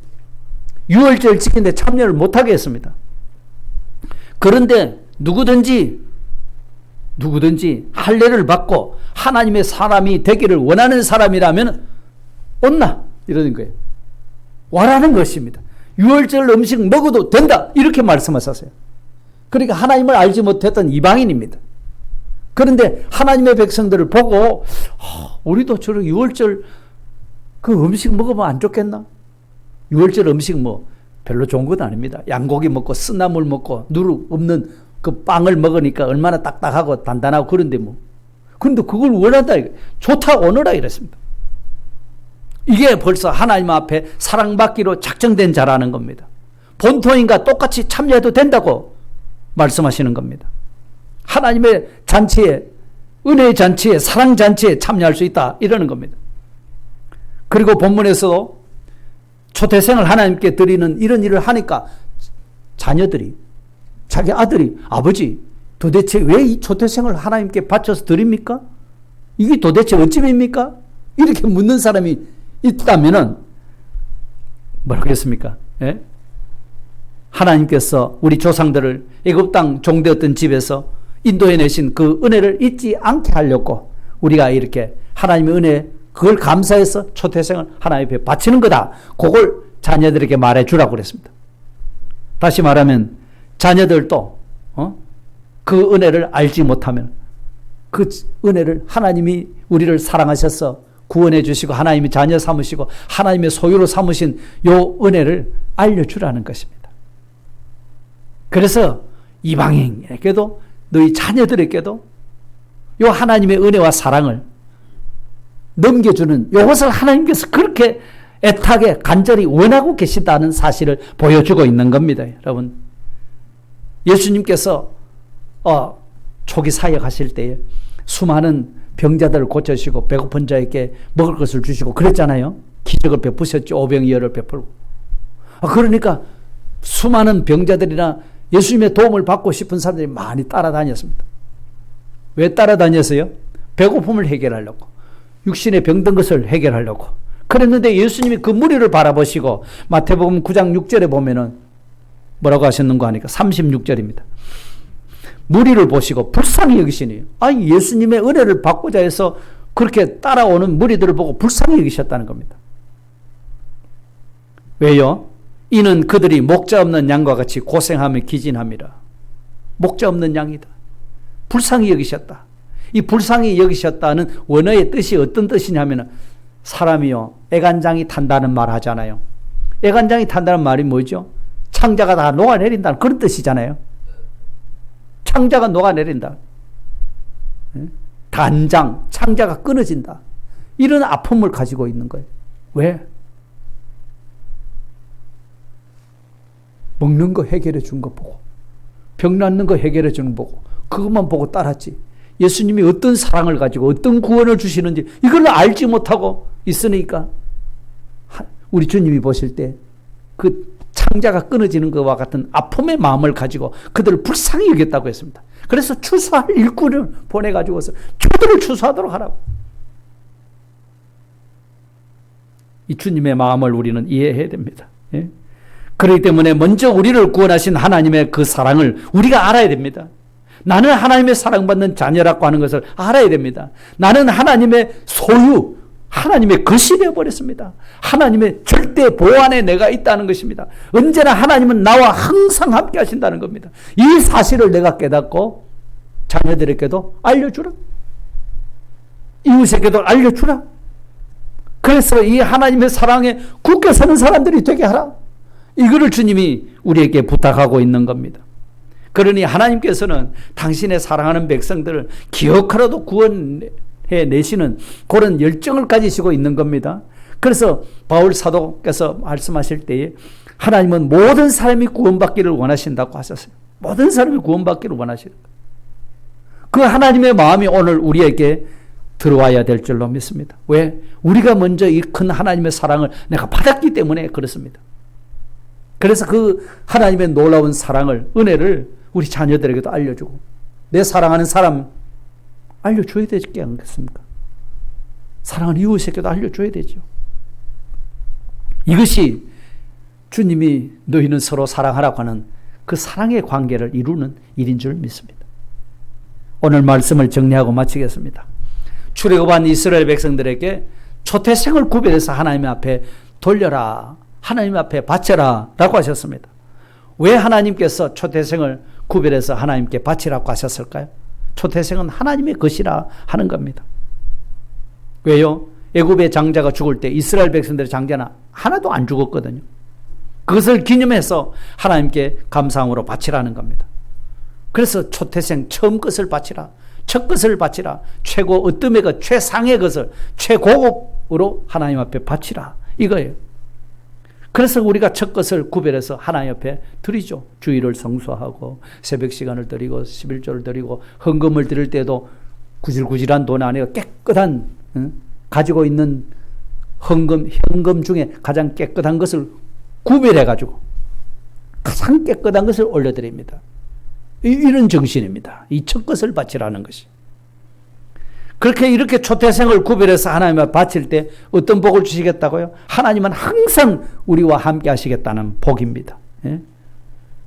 유월절 지키는데 참여를 못하게 했습니다. 그런데 누구든지 할례를 받고 하나님의 사람이 되기를 원하는 사람이라면 온나 이러는 거예요. 와라는 것입니다. 유월절 음식 먹어도 된다 이렇게 말씀하셨어요. 그러니까 하나님을 알지 못했던 이방인입니다. 그런데 하나님의 백성들을 보고 우리도 저런 유월절 그 음식 먹으면 안 좋겠나? 유월절 음식 뭐 별로 좋은 건 아닙니다. 양고기 먹고 쓴나물 먹고 누룩 없는 그 빵을 먹으니까 얼마나 딱딱하고 단단하고 그런데 뭐. 근데 그걸 원한다. 좋다 오너라 이랬습니다. 이게 벌써 하나님 앞에 사랑받기로 작정된 자라는 겁니다. 본토인과 똑같이 참여해도 된다고 말씀하시는 겁니다. 하나님의 잔치에, 은혜의 잔치에, 사랑 잔치에 참여할 수 있다 이러는 겁니다. 그리고 본문에서도 초대생을 하나님께 드리는 이런 일을 하니까 자녀들이, 자기 아들이, 아버지 도대체 왜 이 초대생을 하나님께 바쳐서 드립니까? 이게 도대체 어찌입니까? 이렇게 묻는 사람이 있다면은 뭐라고 했습니까? 예? 하나님께서 우리 조상들을 애굽 땅 종되었던 집에서 인도해 내신 그 은혜를 잊지 않게 하려고 우리가 이렇게 하나님의 은혜, 그걸 감사해서 초태생을 하나님 앞에 바치는 거다. 그걸 자녀들에게 말해주라고 그랬습니다. 다시 말하면 자녀들도 그 은혜를 알지 못하면 그 은혜를 하나님이 우리를 사랑하셔서 구원해 주시고 하나님이 자녀 삼으시고 하나님의 소유로 삼으신 요 은혜를 알려주라는 것입니다. 그래서 이방인에게도 너희 자녀들에게도 요 하나님의 은혜와 사랑을 넘겨주는 이것을 하나님께서 그렇게 애타게 간절히 원하고 계시다는 사실을 보여주고 있는 겁니다. 여러분, 예수님께서 초기 사역하실 때에 수많은 병자들을 고쳐주시고 배고픈 자에게 먹을 것을 주시고 그랬잖아요. 기적을 베푸셨죠. 오병이어를 베풀고. 그러니까 수많은 병자들이나 예수님의 도움을 받고 싶은 사람들이 많이 따라다녔습니다. 왜 따라다녔어요? 배고픔을 해결하려고, 육신에 병든 것을 해결하려고 그랬는데 예수님이 그 무리를 바라보시고 마태복음 9장 6절에 보면은 뭐라고 하셨는가 하니까 36절입니다. 무리를 보시고 불쌍히 여기시니, 아니 예수님의 은혜를 받고자 해서 그렇게 따라오는 무리들을 보고 불쌍히 여기셨다는 겁니다. 왜요? 이는 그들이 목자 없는 양과 같이 고생하며 기진함이라. 목자 없는 양이다. 불쌍히 여기셨다. 이 불쌍히 여기셨다는 원어의 뜻이 어떤 뜻이냐면 사람이요 애간장이 탄다는 말 하잖아요. 애간장이 탄다는 말이 뭐죠? 창자가 다 녹아내린다는 그런 뜻이잖아요. 창자가 녹아내린다. 단장, 창자가 끊어진다. 이런 아픔을 가지고 있는 거예요. 왜? 먹는 거 해결해 준 거 보고, 병 낫는 거 해결해 주는 거 보고, 그것만 보고 따랐지. 예수님이 어떤 사랑을 가지고 어떤 구원을 주시는지 이걸 알지 못하고 있으니까 우리 주님이 보실 때 그 창자가 끊어지는 것과 같은 아픔의 마음을 가지고 그들을 불쌍히 여겼다고 했습니다. 그래서 추수할 일꾼을 보내가지고서 저들을 추수하도록 하라고. 이 주님의 마음을 우리는 이해해야 됩니다. 예? 그렇기 때문에 먼저 우리를 구원하신 하나님의 그 사랑을 우리가 알아야 됩니다. 나는 하나님의 사랑받는 자녀라고 하는 것을 알아야 됩니다. 나는 하나님의 소유, 하나님의 것이 되어버렸습니다. 하나님의 절대 보호 안에 내가 있다는 것입니다. 언제나 하나님은 나와 항상 함께 하신다는 겁니다. 이 사실을 내가 깨닫고 자녀들에게도 알려주라. 이웃에게도 알려주라. 그래서 이 하나님의 사랑에 굳게 서는 사람들이 되게 하라. 이거를 주님이 우리에게 부탁하고 있는 겁니다. 그러니 하나님께서는 당신의 사랑하는 백성들을 기억하라도 구원해내시는 그런 열정을 가지시고 있는 겁니다. 그래서 바울 사도께서 말씀하실 때에 하나님은 모든 사람이 구원받기를 원하신다고 하셨어요. 모든 사람이 구원받기를 원하시는 거예요. 그 하나님의 마음이 오늘 우리에게 들어와야 될 줄로 믿습니다. 왜? 우리가 먼저 이 큰 하나님의 사랑을 내가 받았기 때문에 그렇습니다. 그래서 그 하나님의 놀라운 사랑을, 은혜를 우리 자녀들에게도 알려주고 내 사랑하는 사람 알려줘야 되지 않겠습니까? 사랑하는 이웃에게도 알려줘야 되죠. 이것이 주님이 너희는 서로 사랑하라고 하는 그 사랑의 관계를 이루는 일인 줄 믿습니다. 오늘 말씀을 정리하고 마치겠습니다. 출애굽한 이스라엘 백성들에게 초태생을 구별해서 하나님 앞에 돌려라, 하나님 앞에 바쳐라 라고 하셨습니다. 왜 하나님께서 초태생을 구별해서 하나님께 바치라고 하셨을까요? 초태생은 하나님의 것이라 하는 겁니다. 왜요? 애굽의 장자가 죽을 때 이스라엘 백성들의 장자는 하나도 안 죽었거든요. 그것을 기념해서 하나님께 감사함으로 바치라는 겁니다. 그래서 초태생 처음 것을 바치라, 첫 것을 바치라, 최고 어떤 것, 최상의 것을 최고급으로 하나님 앞에 바치라, 이거예요. 그래서 우리가 첫 것을 구별해서 하나님 앞에 드리죠. 주일을 성수하고 새벽 시간을 드리고 11조를 드리고 헌금을 드릴 때도 구질구질한 돈 아니고 깨끗한, 가지고 있는 현금 중에 가장 깨끗한 것을 구별해가지고 가장 깨끗한 것을 올려드립니다. 이런 정신입니다. 이 첫 것을 바치라는 것이. 그렇게 이렇게 초태생을 구별해서 하나님 앞에 바칠 때 어떤 복을 주시겠다고요? 하나님은 항상 우리와 함께 하시겠다는 복입니다. 예?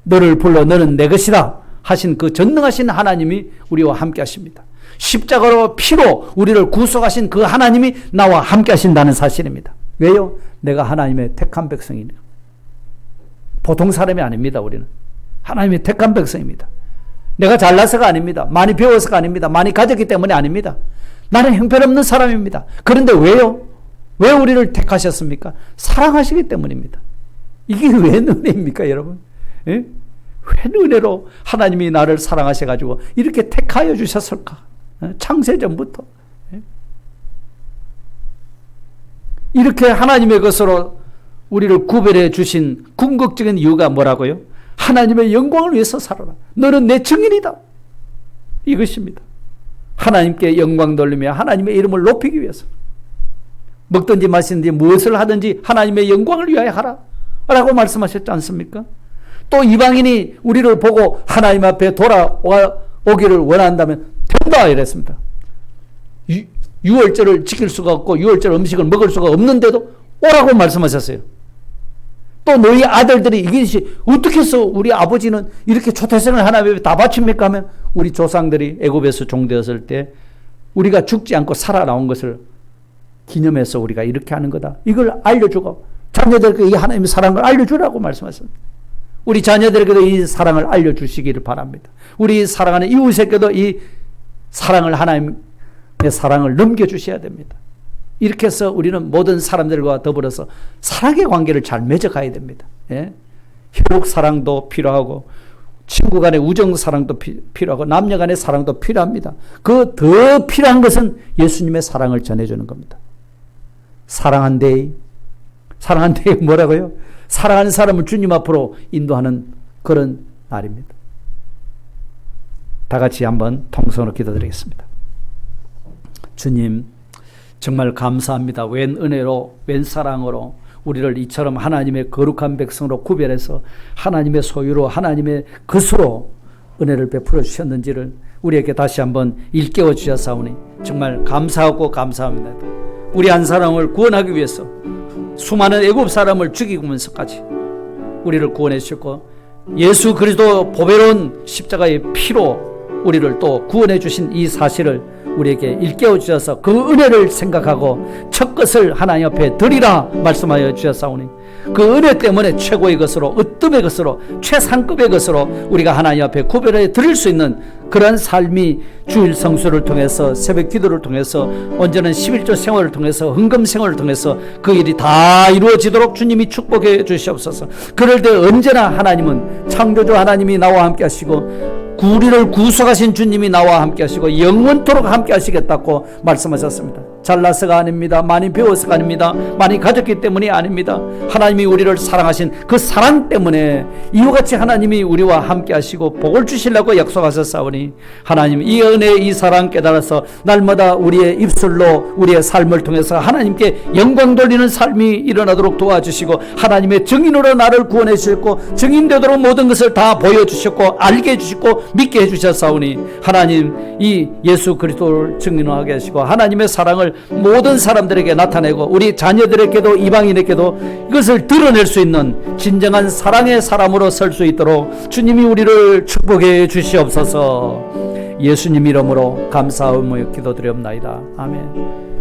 너를 불러 너는 내 것이다 하신 그 전능하신 하나님이 우리와 함께 하십니다. 십자가로 피로 우리를 구속하신 그 하나님이 나와 함께 하신다는 사실입니다. 왜요? 내가 하나님의 택한 백성이니까. 보통 사람이 아닙니다. 우리는 하나님의 택한 백성입니다. 내가 잘나서가 아닙니다. 많이 배워서가 아닙니다. 많이 가졌기 때문에 아닙니다. 나는 형편없는 사람입니다. 그런데 왜요? 왜 우리를 택하셨습니까? 사랑하시기 때문입니다. 이게 왜 은혜입니까, 여러분? 예? 왜 은혜로 하나님이 나를 사랑하셔가지고 이렇게 택하여 주셨을까? 창세전부터. 예? 이렇게 하나님의 것으로 우리를 구별해 주신 궁극적인 이유가 뭐라고요? 하나님의 영광을 위해서 살아라. 너는 내 증인이다. 이것입니다. 하나님께 영광 돌리며 하나님의 이름을 높이기 위해서. 먹든지 마시든지 무엇을 하든지 하나님의 영광을 위하여 하라 라고 말씀하셨지 않습니까? 또 이방인이 우리를 보고 하나님 앞에 돌아오기를 원한다면 된다 이랬습니다. 유월절을 지킬 수가 없고 유월절 음식을 먹을 수가 없는데도 오라고 말씀하셨어요. 또 너희 아들들이 이것이 어떻게 해서 우리 아버지는 이렇게 초태생을 하나님 앞에 다 바칩니까 하면 우리 조상들이 애굽에서 종되었을 때 우리가 죽지 않고 살아나온 것을 기념해서 우리가 이렇게 하는 거다. 이걸 알려주고 자녀들에게 이 하나님의 사랑을 알려주라고 말씀하셨습니다. 우리 자녀들에게도 이 사랑을 알려주시기를 바랍니다. 우리 사랑하는 이웃에게도 이 사랑을, 하나님의 사랑을 넘겨주셔야 됩니다. 이렇게 해서 우리는 모든 사람들과 더불어서 사랑의 관계를 잘 맺어가야 됩니다. 예? 혈육 사랑도 필요하고 친구 간의 우정 사랑도 필요하고 남녀 간의 사랑도 필요합니다. 그 더 필요한 것은 예수님의 사랑을 전해주는 겁니다. 사랑한데 뭐라고요? 사랑하는 사람을 주님 앞으로 인도하는 그런 날입니다. 다 같이 한번 통성으로 기도드리겠습니다. 주님, 정말 감사합니다. 웬 은혜로, 웬 사랑으로 우리를 이처럼 하나님의 거룩한 백성으로 구별해서 하나님의 소유로, 하나님의 것으로 은혜를 베풀어 주셨는지를 우리에게 다시 한번 일깨워 주셨사오니 정말 감사하고 감사합니다. 우리 한 사람을 구원하기 위해서 수많은 애굽 사람을 죽이면서까지 우리를 구원해 주셨고 예수 그리스도 보배로운 십자가의 피로 우리를 또 구원해 주신 이 사실을 우리에게 일깨워 주셔서 그 은혜를 생각하고 첫 것을 하나님 앞에 드리라 말씀하여 주셨사오니 그 은혜 때문에 최고의 것으로 으뜸의 것으로 최상급의 것으로 우리가 하나님 앞에 구별해 드릴 수 있는 그런 삶이 주일 성수를 통해서 새벽 기도를 통해서 언제는 11조 생활을 통해서 헌금 생활을 통해서 그 일이 다 이루어지도록 주님이 축복해 주시옵소서. 그럴 때 언제나 하나님은 창조주 하나님이 나와 함께 하시고 우리를 구속하신 주님이 나와 함께 하시고 영원토록 함께 하시겠다고 말씀하셨습니다. 잘나서가 아닙니다. 많이 배워서가 아닙니다. 많이 가졌기 때문이 아닙니다. 하나님이 우리를 사랑하신 그 사랑 때문에 이와같이 하나님이 우리와 함께 하시고 복을 주시려고 약속하셨사오니 하나님 이 은혜 이 사랑 깨달아서 날마다 우리의 입술로 우리의 삶을 통해서 하나님께 영광 돌리는 삶이 일어나도록 도와주시고 하나님의 증인으로 나를 구원해 주셨고 증인되도록 모든 것을 다 보여주셨고 알게 해주시고 믿게 해주셨사오니 하나님 이 예수 그리스도를 증인하게 하시고 하나님의 사랑을 모든 사람들에게 나타내고 우리 자녀들에게도 이방인에게도 이것을 드러낼 수 있는 진정한 사랑의 사람으로 설 수 있도록 주님이 우리를 축복해 주시옵소서. 예수님 이름으로 감사하며 기도드리옵나이다. 아멘.